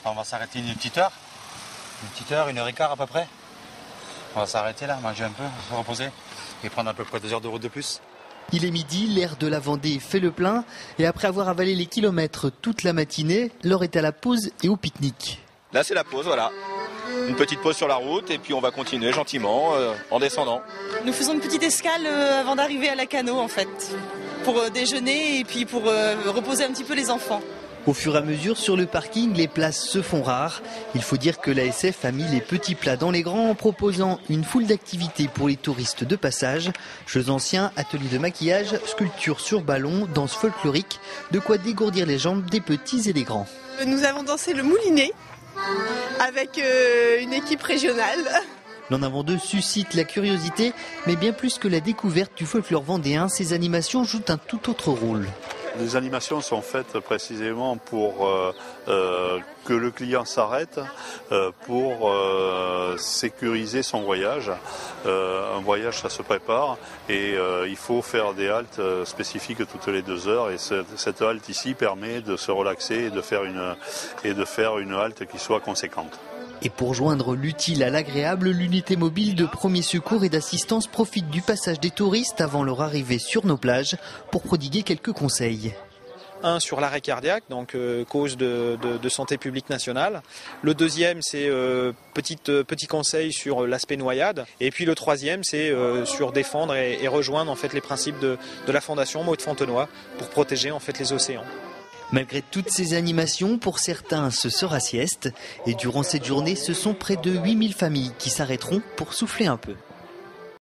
On va s'arrêter une petite heure. Une heure et quart à peu près. On va s'arrêter là, manger un peu, se reposer et prendre à peu près 2 heures de route de plus. Il est midi, l'air de la Vendée fait le plein et après avoir avalé les kilomètres toute la matinée, l'heure est à la pause et au pique-nique. Là c'est la pause, voilà. Une petite pause sur la route et puis on va continuer gentiment en descendant. Nous faisons une petite escale avant d'arriver à la Cano en fait, pour déjeuner et puis pour reposer un petit peu les enfants. Au fur et à mesure, sur le parking, les places se font rares. Il faut dire que l'ASF a mis les petits plats dans les grands en proposant une foule d'activités pour les touristes de passage. Jeux anciens, ateliers de maquillage, sculptures sur ballon, danse folklorique. De quoi dégourdir les jambes des petits et des grands. Nous avons dansé le moulinet avec une équipe régionale. L'en avant d'eux suscite la curiosité, mais bien plus que la découverte du folklore vendéen, ces animations jouent un tout autre rôle. Les animations sont faites précisément pour que le client s'arrête, pour sécuriser son voyage. Un voyage, ça se prépare et il faut faire des haltes spécifiques toutes les 2 heures. Et cette halte ici permet de se relaxer et de faire une halte qui soit conséquente. Et pour joindre l'utile à l'agréable, l'unité mobile de premier secours et d'assistance profite du passage des touristes avant leur arrivée sur nos plages pour prodiguer quelques conseils. Un sur l'arrêt cardiaque, donc cause de santé publique nationale. Le deuxième, c'est petit conseil sur l'aspect noyade. Et puis le troisième, c'est sur défendre et rejoindre en fait les principes de la Fondation Maud Fontenoy pour protéger en fait les océans. Malgré toutes ces animations, pour certains, ce sera sieste. Et durant cette journée, ce sont près de 8000 familles qui s'arrêteront pour souffler un peu.